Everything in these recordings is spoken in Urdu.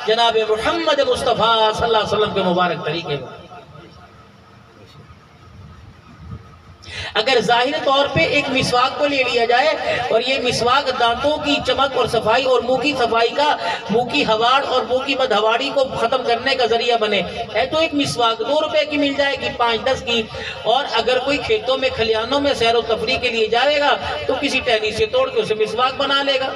جناب محمد مصطفیٰ صلی اللہ علیہ وسلم کے مبارک طریقے پر۔ اگر ظاہر طور پہ ایک مسواک کو لے لیا جائے اور یہ مسواک دانتوں کی چمک اور صفائی اور منہ کی صفائی کا، منہ کی ہواڑ اور منہ کی بدہواڑی کو ختم کرنے کا ذریعہ بنے، ہے تو ایک مسواک 2 روپے کی مل جائے گی، 5-10 کی۔ اور اگر کوئی کھیتوں میں کھلیانوں میں سیر و تفریح کے لیے جائے گا تو کسی ٹہنی سے توڑ کے اسے مسواک بنا لے گا۔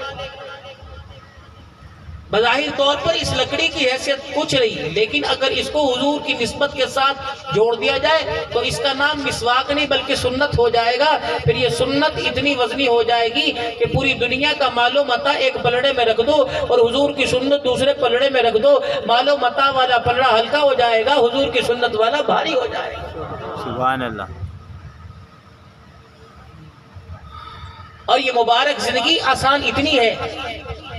بظاہر طور پر اس لکڑی کی حیثیت کچھ رہی، لیکن اگر اس کو حضور کی نسبت کے ساتھ جوڑ دیا جائے تو اس کا نام مسواک نہیں بلکہ سنت ہو جائے گا۔ پھر یہ سنت اتنی وزنی ہو جائے گی کہ پوری دنیا کا مال و متاع ایک پلڑے میں رکھ دو اور حضور کی سنت دوسرے پلڑے میں رکھ دو، مال و متاع والا پلڑا ہلکا ہو جائے گا، حضور کی سنت والا بھاری ہو جائے گا۔ سبحان اللہ۔ اور یہ مبارک زندگی آسان اتنی ہے،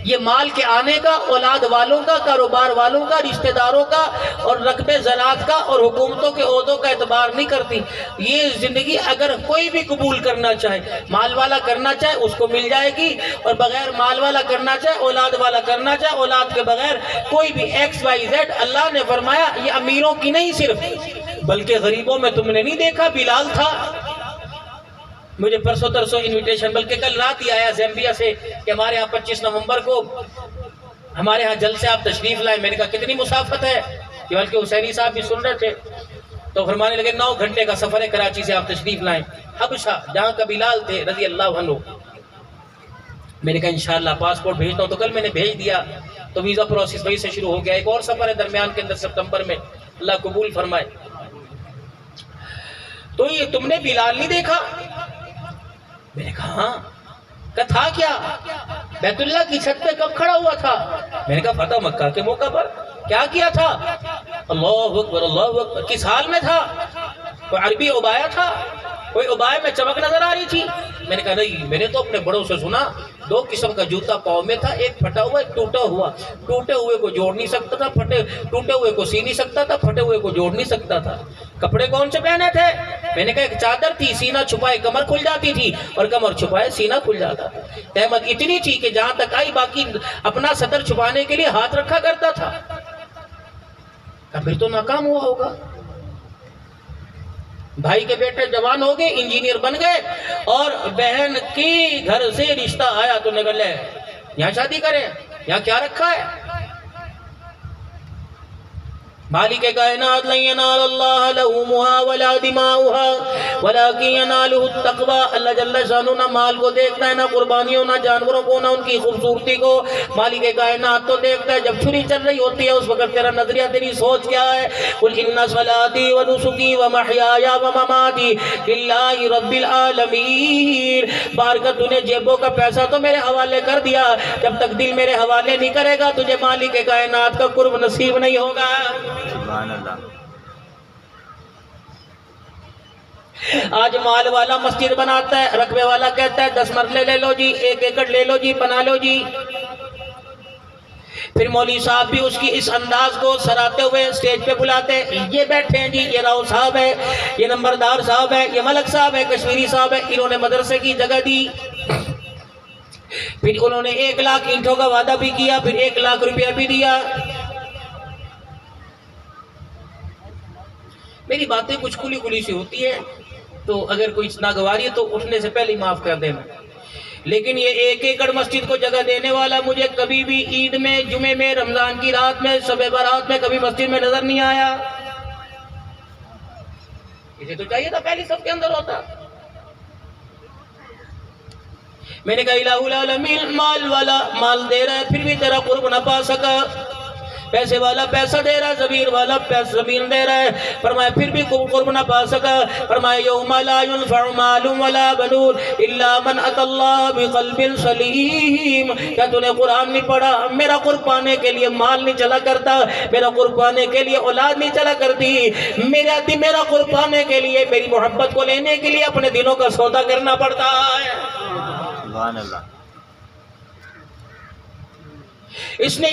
یہ مال کے آنے کا، اولاد والوں کا، کاروبار والوں کا، رشتہ داروں کا اور رقبے زنات کا اور حکومتوں کے عہدوں کا اعتبار نہیں کرتی۔ یہ زندگی اگر کوئی بھی قبول کرنا چاہے، مال والا کرنا چاہے اس کو مل جائے گی، اور بغیر مال والا کرنا چاہے، اولاد والا کرنا چاہے، اولاد کے بغیر کوئی بھی XYZ۔ اللہ نے فرمایا یہ امیروں کی نہیں صرف بلکہ غریبوں میں تم نے نہیں دیکھا بلال تھا؟ مجھے پرسوں ترسوں انویٹیشن، بلکہ کل رات ہی آیا زیمبیا سے کہ ہمارے ہاں 25 نومبر کو ہمارے ہاں جلسے آپ تشریف لائیں۔ میں نے کہا کتنی مسافت ہے، کہ بلکہ حسینی صاحب بھی سن رہے تھے تو فرمانے لگے 9 گھنٹے کا سفر ہے کراچی سے، آپ تشریف لائیں حبشہ جہاں کا بلال تھے رضی اللہ عنہ۔ میں نے کہا انشاءاللہ پاسپورٹ بھیجتا ہوں، تو کل میں نے بھیج دیا تو ویزا پروسیس وہی سے شروع ہو گیا۔ ایک اور سفر ہے درمیان کے اندر ستمبر میں، اللہ قبول فرمائے۔ تو یہ تم نے بلال نہیں دیکھا؟ میں نے کہا ہاں۔ کہ تھا کیا؟ بیت اللہ کی چھت پہ کب کھڑا ہوا تھا؟ میں نے کہا فتح مکہ کے موقع پر۔ کیا کیا تھا؟ اللہ اکبر اللہ اکبر۔ کس حال میں تھا؟ کوئی عربی عبایا تھا؟ کوئی عبایا میں چمک نظر آ رہی تھی؟ میں نے کہا نہیں، میں نے تو اپنے بڑوں سے سنا 2 قسم کا جوتا پاؤں میں تھا، ایک پھٹا ہوا ایک ٹوٹا ہوا۔ ٹوٹے ہوئے کو جوڑ نہیں سکتا تھا، ٹوٹے ہوئے کو سی نہیں سکتا تھا، پھٹے ہوئے کو جوڑ نہیں سکتا تھا۔ کپڑے کون سے پہنے تھے؟ میں نے کہا ایک چادر تھی، سینہ چھپائے کمر کھل جاتی تھی اور کمر چھپائے سینہ کھل جاتا تھا۔ تہمت اتنی تھی کہ جہاں تک آئی باقی اپنا صدر چھپانے کے لیے ہاتھ رکھا کرتا تھا۔ پھر تو ناکام ہوا ہوگا۔ بھائی کے بیٹے جوان ہو گئے، انجینئر بن گئے، اور بہن کی گھر سے رشتہ آیا تو نے کہا لے یہاں شادی کریں، یہاں کیا رکھا ہے؟ مالک کائنات لن ینال اللہ لحومها ولا دماؤها ولکن ینالہ التقوی۔ اللہ جل شانہ نہ مال کو دیکھتا ہے، نہ قربانیوں، نہ جانوروں کو، نہ ان کی خوبصورتی کو۔ مالک کائنات تو دیکھتا ہے جب چھری چل رہی ہوتی ہے اس وقت تیرا نظریہ، تیری سوچ کیا ہے۔ قل ان صلاتی ونسکی ومحیای ومماتی للہ رب العالمین۔ بارگاہ تو نے جیبوں کا پیسہ تو میرے حوالے کر دیا، جب تک دل میرے حوالے نہیں کرے گا تجھے مالک کائنات کا قرب نصیب نہیں ہوگا۔ سبحان اللہ۔ آج مال والا مسجد بناتا ہے، رقبے والا کہتا ہے 10 مرلے لے لو جی، 1 ایکڑ لے لو جی، بنا لو جی۔ پھر مولوی صاحب بھی اس کی اس انداز کو سراتے ہوئے اسٹیج پہ بلاتے ہیں، یہ بیٹھے ہیں جی، یہ راؤ صاحب ہے، یہ نمبردار صاحب ہے، یہ ملک صاحب ہے، کشمیری صاحب ہے، انہوں نے مدرسے کی جگہ دی۔ پھر انہوں نے 1 لاکھ اینٹوں کا وعدہ بھی کیا، پھر 1 لاکھ روپیہ بھی دیا۔ میری باتیں کچھ کھلی کھلی سی ہوتی ہیں تو اگر کوئی ناگواری ہے تو اٹھنے سے پہلے ہی معاف کر دینا۔ لیکن یہ 1 ایکڑ مسجد کو جگہ دینے والا مجھے کبھی بھی عید میں، جمعے میں، رمضان کی رات میں، شب برات میں کبھی مسجد میں نظر نہیں آیا۔ اسے تو چاہیے تھا پہلی صف کے اندر ہوتا۔ میں نے کہا الہ العالمین، مال والا مال دے رہا ہے پھر بھی تیرا قرب نہ پا سکا، پیسے والا پیسہ دے رہا ہے، زمین والا زمین دے رہا ہے، فرمایا پھر بھی قرب نہ پا سکا۔ فرمایا یوم لا ينفع مال ولا بنون الا من اتى الله بقلب سلیم۔ کیا تو نے قرآن نہیں پڑھا؟ میرا قرب پانے کے لیے مال نہیں چلا کرتا، میرا قرب پانے کے لیے اولاد نہیں چلا کرتی، میرا قرب پانے کے لیے، میری محبت کو لینے کے لیے اپنے دلوں کا سودا کرنا پڑتا ہے۔ سبحان اللہ۔ اس نے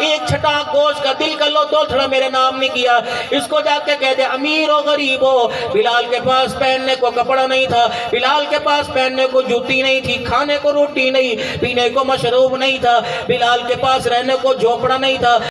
1 چھٹا گوشت کا دل کا لو تھوڑا میرے نام نہیں کیا. اس کو جا کے کہہ دے امیر ہو غریب ہو, بلال کے پاس پہننے کو کپڑا نہیں تھا, بلال کے پاس پہننے کو جوتی نہیں تھی, کھانے کو روٹی نہیں, پینے کو مشروب نہیں تھا, بلال کے پاس رہنے کو جھونپڑا نہیں تھا.